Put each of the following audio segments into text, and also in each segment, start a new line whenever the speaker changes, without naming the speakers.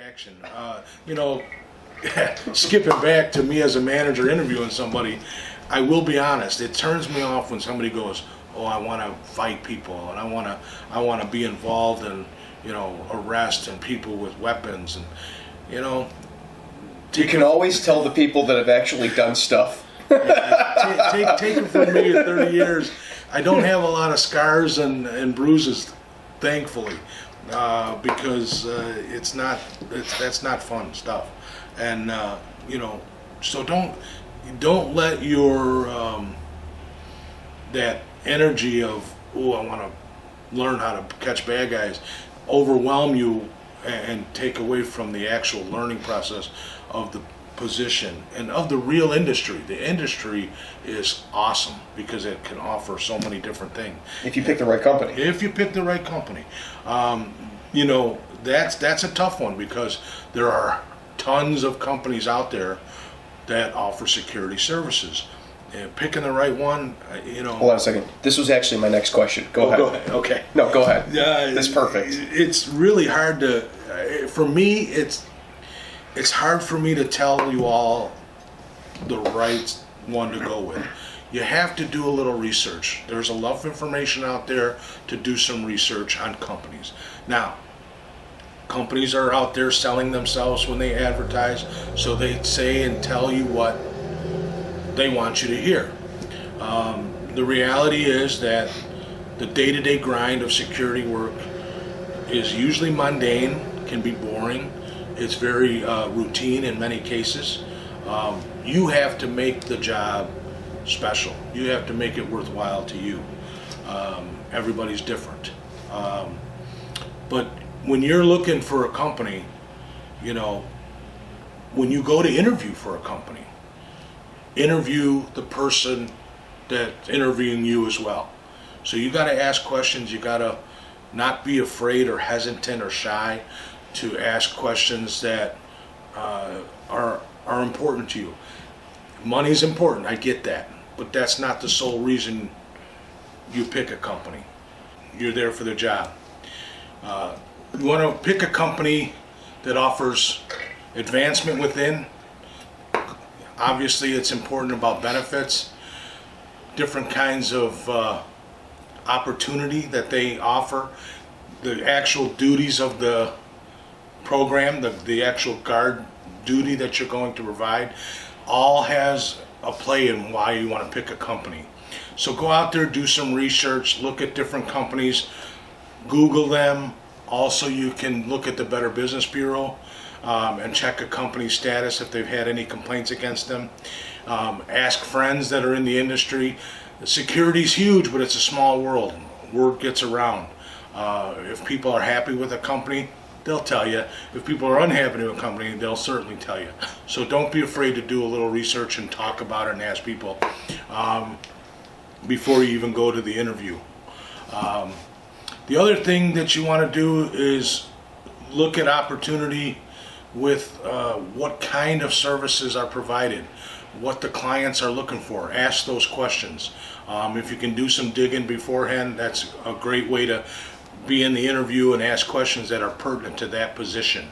action. Skipping back to me as a manager interviewing somebody, I will be honest, it turns me off when somebody goes, oh, I want to fight people and I want to be involved in, arrest and people with weapons and,
You can always tell the people that have actually done stuff.
Take it from me at 30 years. I don't have a lot of scars and bruises, thankfully, because that's not fun stuff. And so don't let your that energy of I want to learn how to catch bad guys overwhelm you and take away from the actual learning process of the position and of the real industry. The industry is awesome because it can offer so many different things.
If you pick the right company.
If you pick the right company. That's a tough one because there are tons of companies out there that offer security services. And picking the right one,
Hold on a second. This was actually my next question. Go ahead.
Go ahead. Okay.
No, go ahead. That's perfect.
It's really hard to, for me, it's hard for me to tell you all the right one to go with. You have to do a little research. There's enough information out there to do some research on companies. Now, companies are out there selling themselves when they advertise, so they say and tell you what they want you to hear. The reality is that the day-to-day grind of security work is usually mundane, can be boring. It's very routine in many cases. You have to make the job special. You have to make it worthwhile to you. Everybody's different. But when you're looking for a company, when you go to interview for a company, interview the person that's interviewing you as well. So you got to ask questions. You got to not be afraid or hesitant or shy to ask questions that are important to you. Money's important, I get that, but that's not the sole reason you pick a company. You're there for the job. You want to pick a company that offers advancement within. Obviously, it's important about benefits, different kinds of opportunity that they offer, the actual duties of the program, the actual guard duty that you're going to provide, all has a play in why you want to pick a company. So go out there, do some research, look at different companies, Google them. Also, you can look at the Better Business Bureau and check a company's status if they've had any complaints against them. Ask friends that are in the industry. Security's huge, but it's a small world. Word gets around. If people are happy with a company, they'll tell you. If people are unhappy with a company, they'll certainly tell you. So don't be afraid to do a little research and talk about it and ask people before you even go to the interview. The other thing that you want to do is look at opportunity with what kind of services are provided, what the clients are looking for. Ask those questions. If you can do some digging beforehand, that's a great way to be in the interview and ask questions that are pertinent to that position.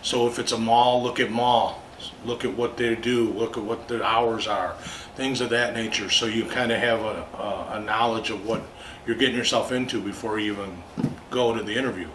So if it's a mall, look at mall. Look at what they do. Look at what the hours are. Things of that nature. So you kind of have a knowledge of what you're getting yourself into before you even go to the interview.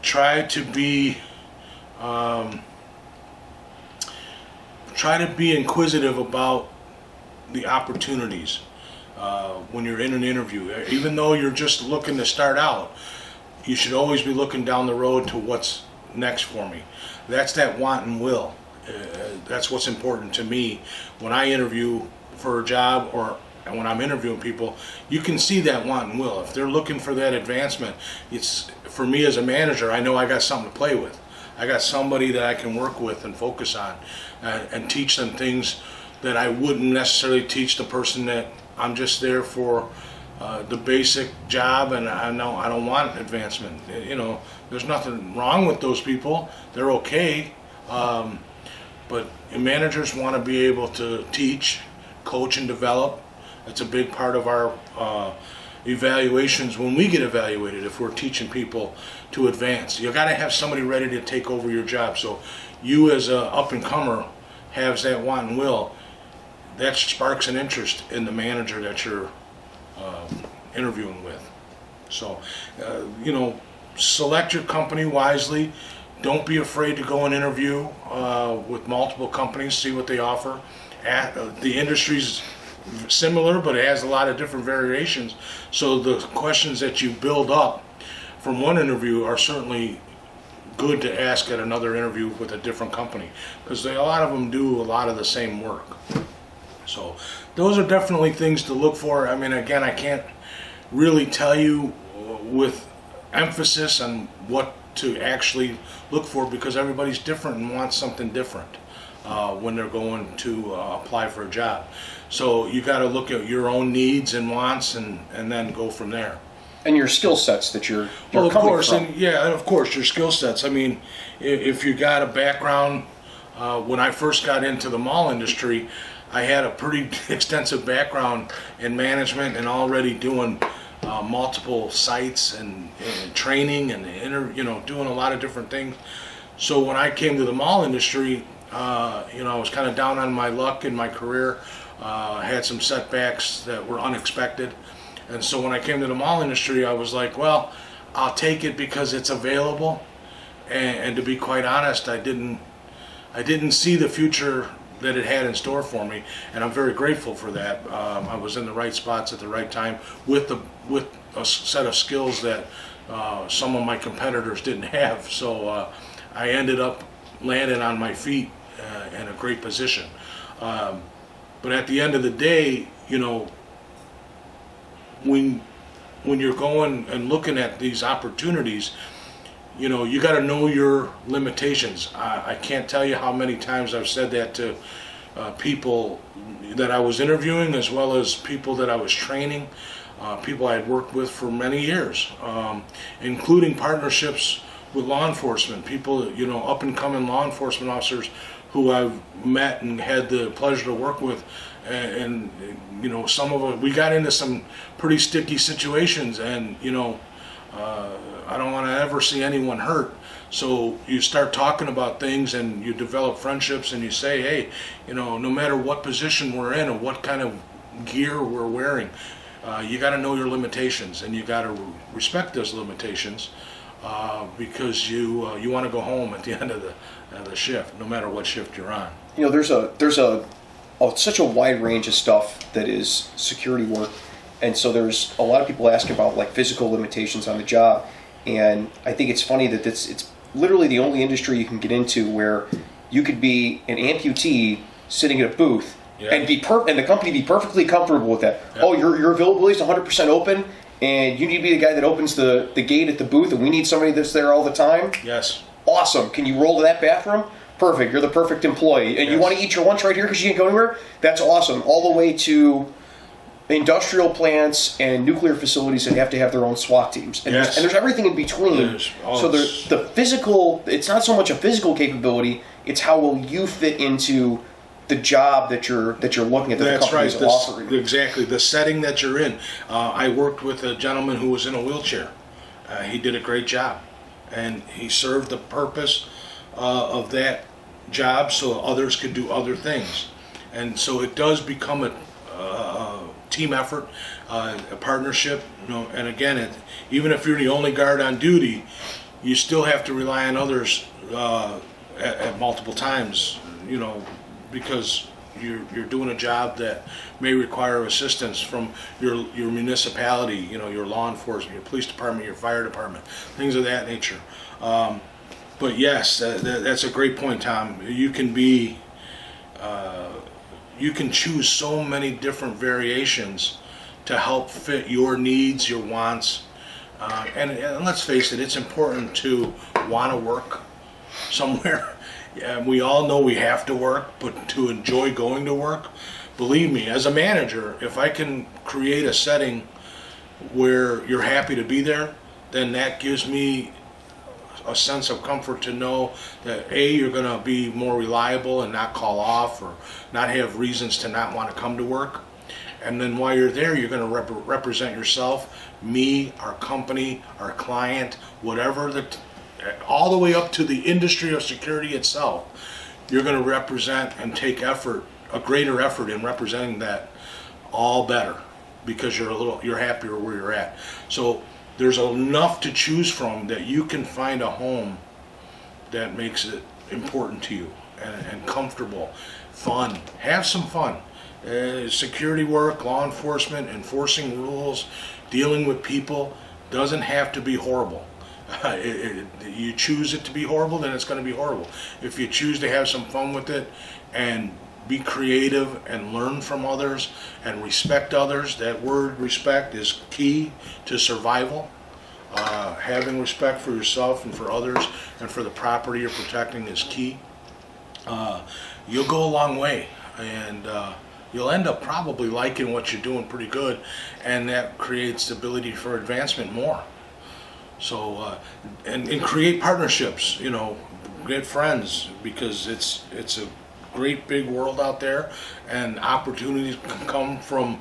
Try to be inquisitive about the opportunities when you're in an interview. Even though you're just looking to start out, you should always be looking down the road to what's next for me. That's that want and will. That's what's important to me when I interview for a job and when I'm interviewing people. You can see that want and will. If they're looking for that advancement, it's for me as a manager, I know I got something to play with. I got somebody that I can work with and focus on and teach them things that I wouldn't necessarily teach the person that I'm just there for the basic job and I know I don't want advancement. There's nothing wrong with those people. They're okay. But managers want to be able to teach, coach, and develop. That's a big part of our evaluations when we get evaluated, if we're teaching people to advance. You got to have somebody ready to take over your job. So you as a up and comer has that want and will. That sparks an interest in the manager that you're interviewing with. So, select your company wisely. Don't be afraid to go and interview with multiple companies, see what they offer. The industry's similar, but it has a lot of different variations. So the questions that you build up from one interview are certainly good to ask at another interview with a different company, because a lot of them do a lot of the same work. So those are definitely things to look for. I mean, again, I can't really tell you with emphasis on what to actually look for, because everybody's different and wants something different when they're going to apply for a job. So you got to look at your own needs and wants, and then go from there.
And your skill sets that you're
well, of
coming
course,
from.
and of course, your skill sets. I mean, if you got a background, when I first got into the mall industry, I had a pretty extensive background in management and already doing multiple sites and training and doing a lot of different things. So when I came to the mall industry, I was kind of down on my luck in my career. Had some setbacks that were unexpected. And so when I came to the mall industry, I was like, well, I'll take it because it's available. And to be quite honest, I didn't see the future that it had in store for me, and I'm very grateful for that. I was in the right spots at the right time with a set of skills that some of my competitors didn't have. So I ended up landing on my feet in a great position. But at the end of the day, when you're going and looking at these opportunities, you got to know your limitations. I can't tell you how many times I've said that to people that I was interviewing, as well as people that I was training, people I had worked with for many years, including partnerships with law enforcement, people, up and coming law enforcement officers who I've met and had the pleasure to work with. And some of us, we got into some pretty sticky situations, and I don't want to ever see anyone hurt. So you start talking about things, and you develop friendships, and you say, hey, no matter what position we're in or what kind of gear we're wearing, you got to know your limitations, and you got to respect those limitations, because you want to go home at the end of the shift, no matter what shift you're on.
There's such a wide range of stuff that is security work, and so there's a lot of people asking about like physical limitations on the job, and I think it's funny that it's literally the only industry you can get into where you could be an amputee sitting at a booth and and the company be perfectly comfortable with that. Yeah. Oh, your availability is 100% open, and you need to be the guy that opens the gate at the booth, and we need somebody that's there all the time.
Yes.
Awesome. Can you roll to that bathroom? Perfect. You're the perfect employee. And you want to eat your lunch right here because you can't go anywhere? That's awesome. All the way to industrial plants and nuclear facilities that have to have their own SWAT teams. And, there's everything in between. So the physical, it's not so much a physical capability, it's how will you fit into the job that you're looking at, that the company's offering.
Exactly. The setting that you're in. I worked with a gentleman who was in a wheelchair. He did a great job. And he served the purpose of that job so others could do other things. And so it does become a team effort, a partnership. And again, even if you're the only guard on duty, you still have to rely on others at multiple times, because you're doing a job that may require assistance from your municipality, your law enforcement, your police department, your fire department, things of that nature. But yes, that's a great point, Tom. You can choose so many different variations to help fit your needs, your wants, and let's face it, it's important to want to work somewhere. Yeah, we all know we have to work, but to enjoy going to work, believe me, as a manager, if I can create a setting where you're happy to be there, then that gives me a sense of comfort to know that you're going to be more reliable and not call off or not have reasons to not want to come to work. And then while you're there, you're going to represent yourself, me, our company, our client, whatever, all the way up to the industry of security itself. You're going to represent and take effort, a greater effort in representing that all better, because you're happier where you're at. So there's enough to choose from that you can find a home that makes it important to you and comfortable, fun. Have some fun. Security work, law enforcement, enforcing rules, dealing with people doesn't have to be horrible. You choose it to be horrible, then it's going to be horrible. If you choose to have some fun with it and be creative and learn from others and respect others, that word respect is key to survival. Having respect for yourself and for others and for the property you're protecting is key. You'll go a long way, and you'll end up probably liking what you're doing pretty good, and that creates the ability for advancement more. So, and create partnerships, get friends, because it's a great big world out there, and opportunities can come from,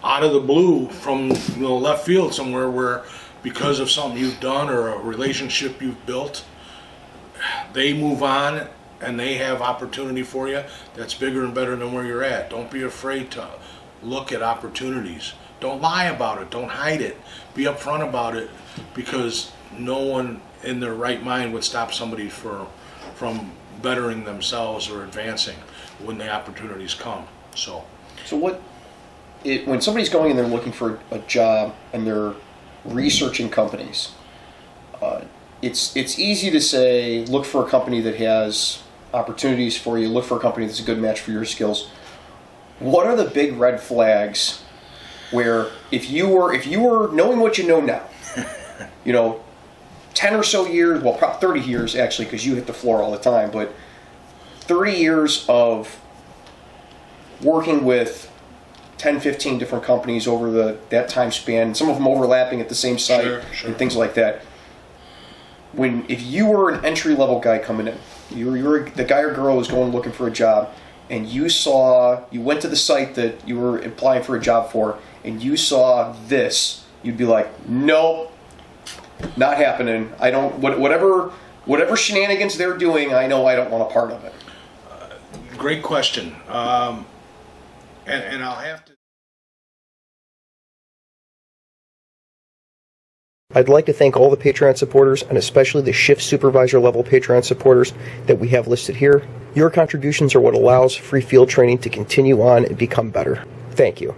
out of the blue, from left field somewhere, where because of something you've done or a relationship you've built, they move on and they have opportunity for you that's bigger and better than where you're at. Don't be afraid to look at opportunities. Don't lie about it. Don't hide it. Be upfront about it, because no one in their right mind would stop somebody from bettering themselves or advancing when the opportunities come. So
when somebody's going and they're looking for a job and they're researching companies, it's easy to say, look for a company that has opportunities for you, look for a company that's a good match for your skills. What are the big red flags where if you were knowing what you know now, 10 or so years, well, probably 30 years actually, because you hit the floor all the time, but 30 years of working with 10, 15 different companies over that time span, some of them overlapping at the same site,
Sure.
and things like that. If you were an entry-level guy coming in, you were the guy or girl who's going looking for a job, and you went to the site that you were applying for a job for, and you saw this, you'd be like, nope, not happening. I don't, whatever shenanigans they're doing, I know I don't want a part of it.
Great question. And I'll have to.
I'd like to thank all the Patreon supporters, and especially the shift supervisor level Patreon supporters that we have listed here. Your contributions are what allows free field training to continue on and become better. Thank you.